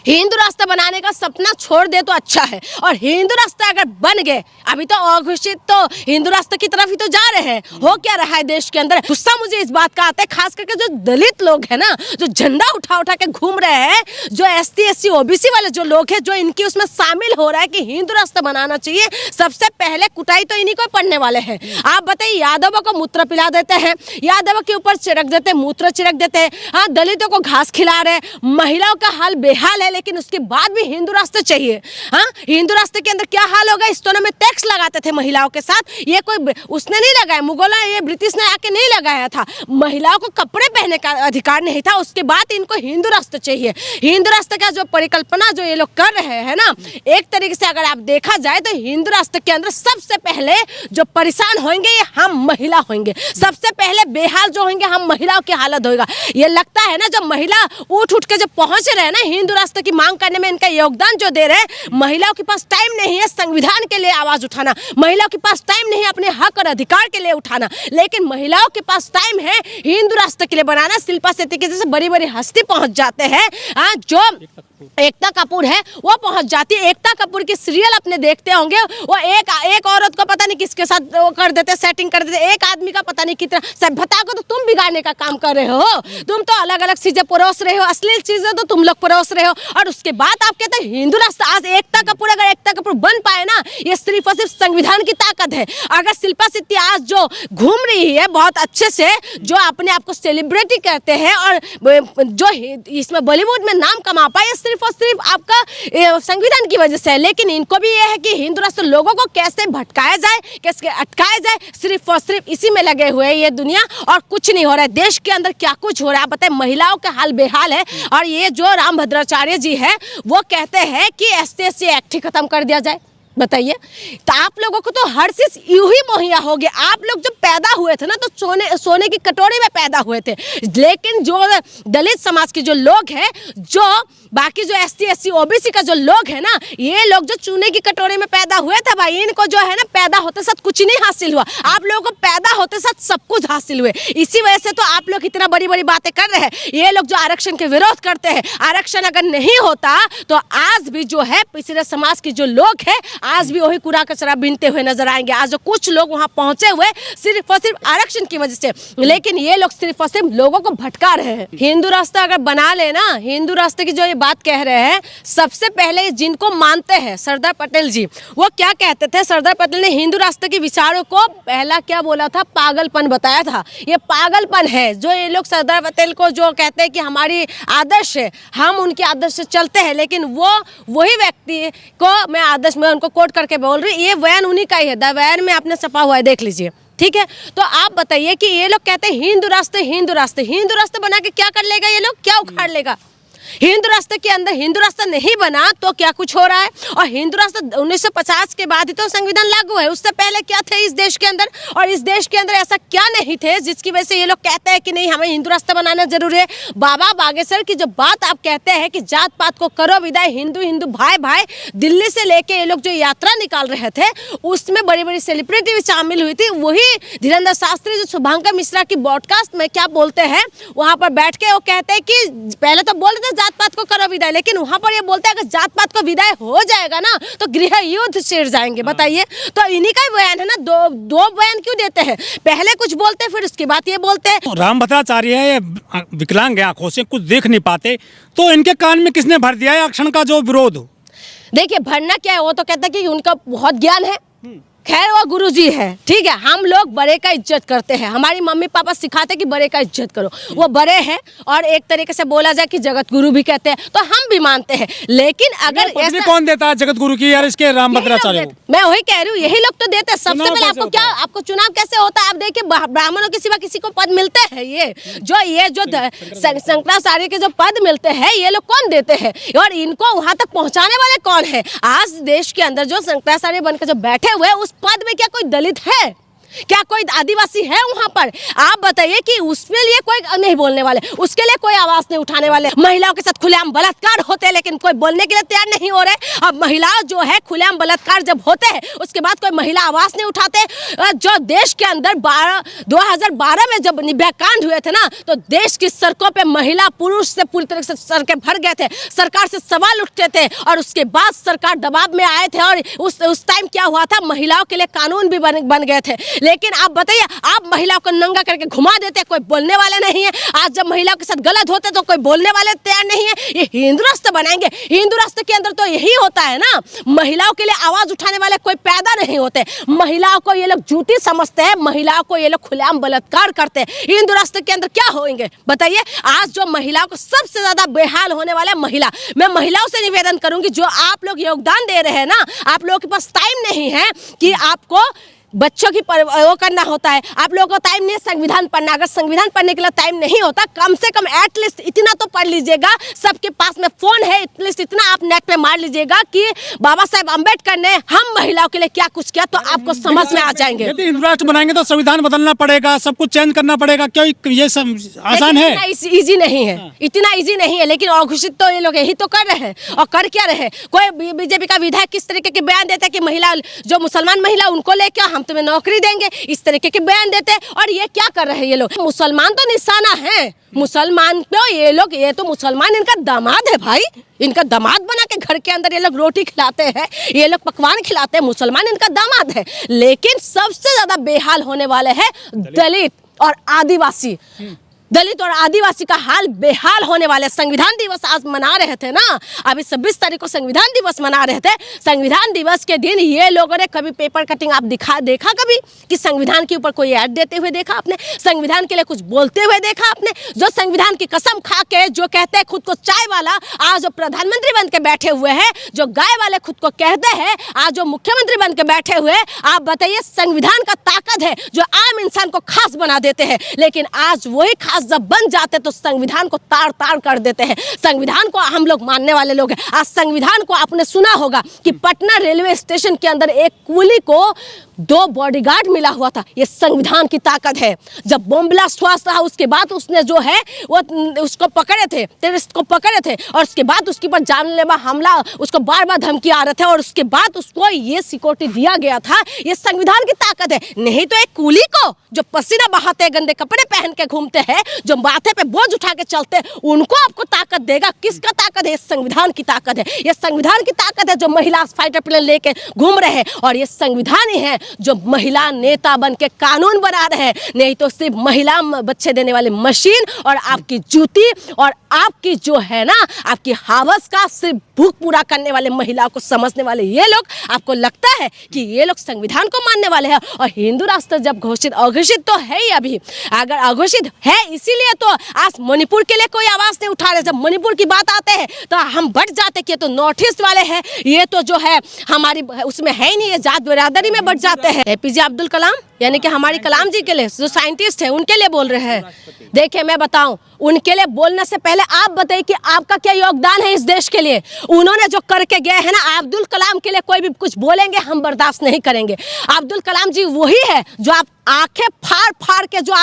हिंदू रास्ता बनाने का सपना छोड़ दे तो अच्छा है, और हिंदू रास्ता अगर बन गए, अभी तो अघोषित तो हिंदू रास्ता की तरफ ही तो जा रहे हैं। हो क्या रहा है देश के अंदर, गुस्सा मुझे इस बात का आता है, खास करके जो दलित लोग हैं ना, जो झंडा उठा उठा के घूम रहे हैं, जो ST SC OBC वाले जो लोग हैं, जो इनकी उसमें शामिल हो रहा है कि हिंदू रास्ता बनाना चाहिए, सबसे पहले कुटाई तो इन्हीं को पड़ने वाले हैं। आप बताइए, यादवों को मूत्र पिला देते हैं, यादवों के ऊपर छिड़क देते हैं, मूत्र छिड़क देते हैं, हाँ, दलितों को घास खिला रहे, महिलाओं का हाल बेहाल है, लेकिन उसके बाद भी हिंदू रास्ते चाहिए। हाँ, हिंदू रास्ते के अंदर क्या हाल होगा, स्टोनों में टैक्स लगाते थे महिलाओं के साथ, ये कोई उसने नहीं लगाया, मुगलों ये ब्रिटिश ने आके नहीं लगाया था, महिलाओं को कपड़े पहनने का अधिकार नहीं था, उसके बाद इनको हिंदू रास्ते चाहिए। हिंदू रास्ते का जो परिकल्पना जो ये लोग कर रहे हैं ना, एक तरीके से अगर आप देखा जाए तो हिंदू रास्ते के अंदर सबसे पहले जो परेशान होंगे ये हम महिला होंगे, सबसे पहले बेहाल जो होंगे हम महिलाओं की हालत होगा। ये लगता है ना, जब महिला उठ उठ के जब पहुंच रहे हैं ना हिंदू रास्ते की मांग करने में, इनका योगदान जो दे रहे हैं, महिलाओं के पास टाइम नहीं है संविधान के लिए आवाज उठाना, महिलाओं के पास टाइम नहीं है अपने हक और अधिकार के लिए उठाना, लेकिन महिलाओं के पास टाइम है हिंदू रास्ते के लिए बनाना। शिल्पा शेट्टी के जैसे बड़ी बड़ी हस्ती पहुंच जाते हैं, जो एकता कपूर है वो पहुंच जाती है। एकता कपूर की सीरियल अपने देखते होंगे, वो एक औरत को पता नहीं किसके साथ वो कर देते, सेटिंग कर देते, एक आदमी का पता नहीं कितना, सभ्यता को तो तुम बिगाड़ने का काम कर रहे हो, तुम तो अलग अलग चीजें परोस रहे हो, अश्लील चीजें तो तुम लोग परोस रहे हो, और उसके बाद आप कहते हैं हिंदू रास्ता। आज एकता कपूर, अगर एकता कपूर बन पाए ना, ये सिर्फ और सिर्फ संविधान की ताकत है। अगर शिल्पा शेट्टी आज जो घूम रही है बहुत अच्छे से, जो अपने आप को सेलिब्रिटी कहते हैं और जो इसमें बॉलीवुड में नाम कमा पाए, सिर्फ और सिर्फ आपका संविधान की वजह से है। लेकिन इनको भी यह है कि हिंदू रास्ते लोगों को कैसे भटकाया जाए, कैसे अटकाया जाए, सिर्फ और सिर्फ इसी में लगे हुए हैं ये दुनिया, और कुछ नहीं हो रहा है। देश के अंदर क्या कुछ हो रहा है आप बताएं, महिलाओं का हाल बेहाल है, और ये जो रामभद्राचार्य जी है वो कहते हैं कि ST SC एक्ट ही खत्म कर दिया जाए। बताइए, तो आप लोगों को तो हर चीज यूं ही मुहैया हो गया। आप लोग जब पैदा हुए थे ना तो सोने की कटोरी में पैदा हुए थे, लेकिन जो दलित समाज के जो लोग हैं, जो बाकी जो ST SC OBC का जो लोग है ना, ये लोग जो चूने की कटोरी में पैदा हुए थे भाई, इनको जो है ना पैदा होते साथ कुछ नहीं हासिल हुआ। आप लोगों को पैदा होते साथ सब कुछ हासिल हुए, इसी वजह से तो आप लोग इतना बड़ी बड़ी बातें कर रहे हैं। ये लोग जो आरक्षण के विरोध करते हैं, आरक्षण अगर नहीं होता तो आज भी जो है पिछड़े समाज के जो लोग हैं, आज भी वही कूड़ा कचरा बीनते हुए नजर आएंगे। आज जो कुछ लोग वहां पहुंचे हुए सिर्फ और सिर्फ आरक्षण की वजह से, लेकिन ये लोग सिर्फ और सिर्फ लोगों को भटका रहे हैं। हिंदू रास्ता अगर बना लेना, हिंदू रास्ते की जो ये बात कह रहे हैं, सबसे पहले जिनको मानते हैं सरदार पटेल जी, वो क्या कहते थे, सरदार पटेल ने हिंदू रास्ते के विचारों को पहला क्या बोला था, पागलपन बताया था। ये पागलपन है जो ये लोग सरदार पटेल को जो कहते हैं कि हमारी आदर्श है, हम उनके आदर्श से चलते हैं, लेकिन वो वही व्यक्ति को मैं आदर्श में उनको कोट करके बोल रही, ये बयान उन्हीं का ही है, द बयान में आपने छपा हुआ है, देख लीजिए। ठीक है, तो आप बताइए कि ये लोग कहते हैं हिंदू रास्ते, हिंदू रास्ते, हिंदू रास्ते बना के क्या कर लेगा ये लोग, क्या उखाड़ लेगा। हिंदू रास्ते के अंदर हिंदू रास्ता नहीं बना तो क्या कुछ हो रहा है, और हिंदू रास्ता 1950 के बाद ही तो संविधान लागू है, उससे पहले क्या थे इस देश के अंदर, और इस देश के अंदर ऐसा क्या नहीं थे जिसकी वजह से ये लोग कहते हैं कि नहीं हमें हिंदू रास्ता बनाना जरूरी है। बाबा बागेश्वर की जो बात आप कहते हैं कि जात पात को करो विदाई, हिंदू हिंदू भाई भाई, दिल्ली से लेके ये लोग जो यात्रा निकाल रहे थे, उसमें बड़ी बड़ी सेलिब्रिटी भी शामिल हुई थी। वही धीरेन्द्र शास्त्री जो शुभंकर मिश्रा की ब्रॉडकास्ट में क्या बोलते हैं, वहां पर बैठ के वो कहते हैं कि पहले तो बोलते थे जात पात को करो विदाई, लेकिन वहां पर ये बोलते हैं अगर जात पात को विदाई हो जाएगा ना तो गृह युद्ध छिड़ जाएंगे। बताइए, तो इन्हीं का बयान है ना, दो बयान क्यों देते हैं, पहले कुछ बोलते हैं फिर उसके बाद ये बोलते हैं। रामभद्राचार्य है, ये विकलांग है, आंखों से कुछ देख नहीं पाते, तो इनके कान में किसने भर दिया है आरक्षण का जो विरोध। देखिए, भरना क्या है, वो तो कहता है कि उनका बहुत ज्ञान है, खैर वो गुरुजी है, ठीक है, हम लोग बड़े का इज्जत करते हैं, हमारी मम्मी पापा सिखाते कि बड़े का इज्जत करो, वो बड़े हैं, और एक तरीके से बोला जाए कि जगत गुरु भी कहते हैं, तो हम भी मानते हैं। लेकिन अगर ऐसा कौन देता है जगत गुरु की, यार इसके रामभद्राचार्य को, मैं वही कह रही हूँ, यही लोग तो देते हैं। सबसे पहले आपको क्या, आपको चुनाव कैसे होता है, आप देखिए ब्राह्मणों के सिवा किसी को पद मिलते हैं, ये जो शंकराचार्य के जो पद मिलते हैं ये लोग कौन देते हैं, और इनको वहां तक पहुंचाने वाले कौन है। आज देश के अंदर जो शंकराचार्य बनकर जो बैठे हुए, उस पद में क्या कोई दलित है, क्या कोई आदिवासी है वहाँ पर? आप बताइए कि उसके लिए कोई नहीं बोलने वाले, उसके लिए कोई आवाज नहीं उठाने वाले। महिलाओं के साथ खुलेआम बलात्कार होते हैं लेकिन कोई बोलने के लिए तैयार नहीं हो रहे। अब महिला जो है खुलेआम बलात्कार जब होते हैं उसके बाद कोई महिला आवाज नहीं उठाते। जो देश के अंदर 2012 में जब निर्भया कांड हुए थे ना, तो देश की सड़कों पे महिला पुरुष से पूरी तरह से सड़कें भर गए थे, सरकार से सवाल उठते थे और उसके बाद सरकार दबाव में आए थे और उस टाइम क्या हुआ था, महिलाओं के लिए कानून भी बन गए थे। लेकिन आप बताइए, आप महिलाओं को नंगा करके घुमा देते, कोई बोलने वाले नहीं है। आज जब महिलाओं के साथ गलत होते तो कोई बोलने वाले तैयार नहीं है। ये हिंदू राष्ट्र बनाएंगे, हिंदू राष्ट्र के अंदर तो यही होता है ना, महिलाओं के लिए आवाज उठाने वाले कोई पैदा नहीं होते। महिलाओं को ये लोग झूठी समझते हैं, महिलाओं को ये लोग खुलेआम बलात्कार करते हैं। हिंदू राष्ट्र के अंदर क्या होंगे बताइए? आज जो महिलाओं को सबसे ज्यादा बेहाल होने वाला है महिला। मैं महिलाओं से निवेदन करूंगी, जो आप लोग योगदान दे रहे हैं ना, आप लोगों के पास टाइम नहीं है कि आपको बच्चों की वो करना होता है, आप लोगों को टाइम नहीं है संविधान पढ़ना। अगर संविधान पढ़ने के लिए टाइम नहीं होता, कम से कम एटलीस्ट इतना तो पढ़ लीजिएगा। सबके पास में फोन है, एटलीस्ट इतना आप नेट पे मार लीजिएगा कि बाबा साहेब अम्बेडकर ने हम महिलाओं के लिए क्या कुछ किया, तो आपको समझ में आ जाएंगे। यदि हिंदू राष्ट्र बनाएंगे तो संविधान बदलना पड़ेगा, सब कुछ चेंज करना पड़ेगा। क्यों ये आसान है? इजी नहीं है, इतना इजी नहीं है। लेकिन अघोषित तो ये लोग यही तो कर रहे हैं। और कर क्या रहे? कोई बीजेपी का विधायक किस तरीके के बयान देता है कि महिला, जो मुसलमान महिला उनको लेकर हम तुम्हें नौकरी देंगे, इस तरीके के बयान देते हैं। और ये क्या कर रहे हैं ये लोग? मुसलमान तो निशाना है, मुसलमान पे ये लोग, ये तो मुसलमान इनका दामाद है भाई, इनका दामाद बना के घर के अंदर ये लोग रोटी खिलाते हैं, ये लोग पकवान खिलाते हैं, मुसलमान इनका दामाद है। लेकिन सबसे ज्यादा बेहाल होने वाले हैं दलित और आदिवासी। दलित और आदिवासी का हाल बेहाल होने वाले। संविधान दिवस आज मना रहे थे ना, अभी 26 तारीख को संविधान दिवस मना रहे थे। संविधान दिवस के दिन ये लोगों ने कभी पेपर कटिंग आप देखा कभी कि संविधान के ऊपर कोई ऐड देते हुए देखा आपने? संविधान के लिए कुछ बोलते हुए देखा आपने? जो संविधान की कसम खा के जो कहते हैं खुद को चाय वाला, आज जो प्रधानमंत्री बन के बैठे हुए हैं, जो गाय वाले खुद को कहते हैं, आज जो मुख्यमंत्री बन के बैठे हुए, आप बताइए संविधान का ताकत है जो आम इंसान को खास बना देते हैं। लेकिन आज वही जब बन जाते तो संविधान को तार तार कर देते हैं। संविधान को हम लोग मानने वाले लोग हैं। आज संविधान को आपने सुना होगा कि पटना रेलवे स्टेशन के अंदर एक कुली को 2 बॉडीगार्ड मिला हुआ था। ये संविधान की ताकत है। जब बम ब्लास्ट हुआ था उसके बाद उसने जो है वो उसको पकड़े थे, टेररिस्ट को पकड़े थे, और उसके बाद उसके ऊपर जानलेवा हमला, उसको बार बार धमकी आ रहे थे, और उसके बाद उसको ये सिक्योरिटी दिया गया था। ये संविधान की ताकत है। नहीं तो एक कुली को जो पसीना बहाते, गंदे कपड़े पहन के घूमते हैं, जो माथे पे बोझ उठा के चलते, उनको आपको ताकत देगा? किसका ताकत है? संविधान की ताकत है। ये संविधान की ताकत है जो महिला फाइटर प्लेन लेके घूम रहे हैं, और ये संविधान ही है जो महिला नेता बन के कानून बना रहे हैं। नहीं तो सिर्फ महिला बच्चे देने वाली मशीन और आपकी जूती और आपकी जो है ना, आपकी हवस का सिर्फ भूख पूरा करने वाले महिलाओं को समझने वाले ये लोग, आपको लगता है कि ये लोग संविधान को मानने वाले हैं? और हिंदू राष्ट्र जब अघोषित तो है ही, अभी अगर अघोषित है इसीलिए तो आज मणिपुर के लिए कोई आवाज नहीं उठा रहे। जब मणिपुर की बात आते हैं तो हम बढ़ जाते कि तो नॉर्थ ईस्ट वाले हैं, ये तो जो है हमारी उसमें है ही नहीं, ये जात बिरादरी में बढ़ जाते हैं। एपीजे अब्दुल कलाम यानी कि हमारी कलाम जी के लिए, जो साइंटिस्ट है उनके लिए बोल रहे हैं। देखिए मैं बताऊं, उनके लिए बोलने से पहले आप बताइए कि आपका क्या योगदान है इस देश के लिए। उन्होंने जो करके गए हैं ना, अब्दुल कलाम के लिए कोई भी कुछ बोलेंगे हम बर्दाश्त नहीं करेंगे। अब्दुल कलाम जी वही है जो आप आंखें फाड़ फाड़ के जो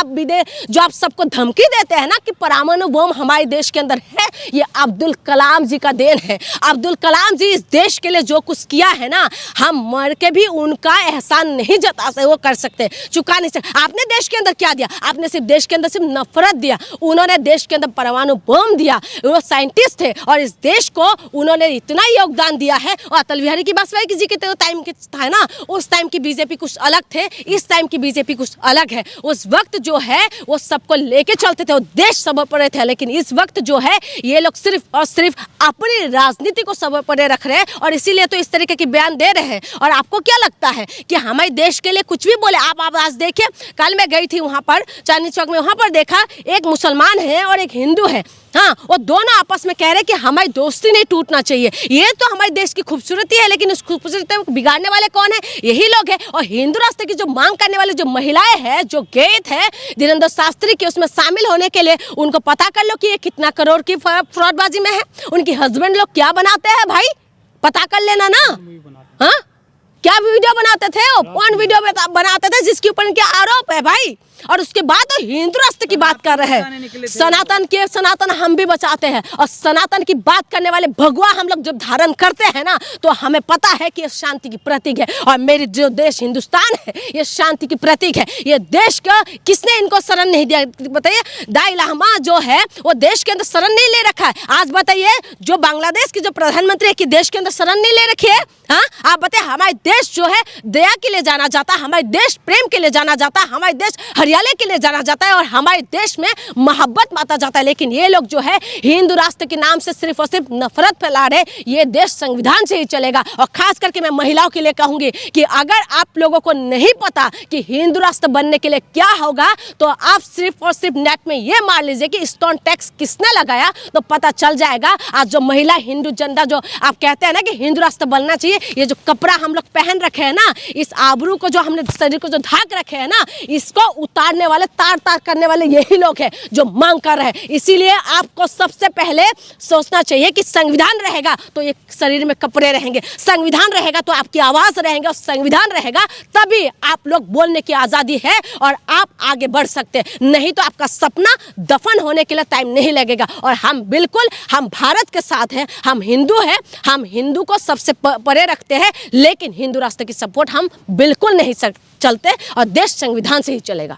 आप सबको धमकी देते हैं ना कि परमाणु बम हमारे देश के अंदर है, ये अब्दुल कलाम जी का देन है। अब्दुल कलाम जी इस देश के लिए जो कुछ किया है ना, हम मर के भी उनका एहसान नहीं जता सकते, वो कर सकते, चुका नहीं सकते। आपने देश के अंदर क्या दिया? आपने सिर्फ देश के अंदर सिर्फ नफरत दिया। उन्होंने देश के अंदर परमाणु बम दिया। वो साइंटिस्ट थे और इस देश को उन्होंने इतना योगदान दिया है। और अटल बिहारी की वाजपेयी जी के टाइम के था ना, उस टाइम की बीजेपी कुछ अलग थे, इस टाइम की बीजेपी कुछ अलग है। उस वक्त जो है वो सबको लेके चलते थे, वो देश सर्वोपरि थे। लेकिन इस वक्त जो है ये लोग सिर्फ और सिर्फ अपनी राजनीति को सर्वोपरि रख रहे हैं, और इसीलिए तो इस तरीके के बयान दे रहे हैं। और आपको क्या लगता है कि हमारे देश के लिए कुछ भी बोले? आप आज देखिए, कल मैं गई थी वहां पर चांदनी चौक में, वहां पर देखा एक मुसलमान है और एक हिंदू है। हाँ, वो दोनों आपस में कह रहे हैं कि हमारी दोस्ती नहीं टूटना चाहिए। ये तो हमारे देश की खूबसूरती है, लेकिन उस खूबसूरती को बिगाड़ने वाले कौन है? यही लोग हैं। और हिंदू राष्ट्र की जो मांग करने वाले जो महिलाएं हैं, जो गए थे धीरेन्द्र शास्त्री के उसमें शामिल होने के लिए, उनको पता कर लो कि ये कितना करोड़ की फ्रॉडबाजी में है। उनके हस्बैंड लोग क्या बनाते हैं भाई, पता कर लेना ना। हाँ, क्या वीडियो बनाते थे? कौन वीडियो बनाते थे जिसके ऊपर इनके आरोप है भाई? और उसके बाद तो हिंदू राष्ट्र की बात कर रहे हैं। सनातन हम भी बचाते हैं, और सनातन की बात करने वाले भगवा हम लोग जब धारण करते हैं ना, तो हमें पता है कि ये शांति की प्रतीक है। और मेरी जो देश हिंदुस्तान है, ये शांति की प्रतीक है। ये देश का किसने इनको शरण नहीं दिया बताइए? दाई लामा जो है वो देश के अंदर शरण नहीं ले रखा है। आज बताइए, जो बांग्लादेश की जो प्रधानमंत्री है कि देश के अंदर शरण नहीं ले रखी है? हाँ, आप बताइए, हमारे देश जो है दया के लिए जाना जाता है, हमारे देश प्रेम के लिए जाना जाता है, हमारे देश हरियाली के लिए जाना जाता है, और हमारे देश में मोहब्बत माता जाता है। लेकिन ये लोग जो है हिंदू राष्ट्र के नाम से सिर्फ और सिर्फ नफरत फैला रहे। ये देश संविधान से ही चलेगा। और खास करके मैं महिलाओं के लिए कहूंगी कि अगर आप लोगों को नहीं पता कि हिंदू राष्ट्र बनने के लिए क्या होगा, तो आप सिर्फ और सिर्फ नेट में ये मार लीजिए कि स्टोन टैक्स किसने लगाया, तो पता चल जाएगा। आज जो महिला हिंदू जनता जो आप कहते हैं ना कि हिंदू राष्ट्र बनना चाहिए, ये जो कपड़ा हम लोग पहन रखे हैं ना, इस आबरू को जो हमने शरीर को जो ढाक रखे हैं ना, इसको उतारने वाले, तार तार करने वाले यही लोग हैं जो मांग कर रहे हैं। इसीलिए आपको सबसे पहले सोचना चाहिए कि संविधान रहेगा तो ये शरीर में कपड़े रहेंगे, संविधान रहेगा तो आपकी आवाज रहेंगे, और संविधान रहेगा तभी आप लोग बोलने की आजादी है और आप आगे बढ़ सकते हैं। नहीं तो आपका सपना दफन होने के लिए टाइम नहीं लगेगा। और हम बिल्कुल, हम भारत के साथ हैं, हम हिंदू हैं, हम हिंदू को सबसे परे रखते हैं, लेकिन हिंदू राष्ट्र की सपोर्ट हम बिल्कुल नहीं चलते, और देश संविधान से ही चलेगा।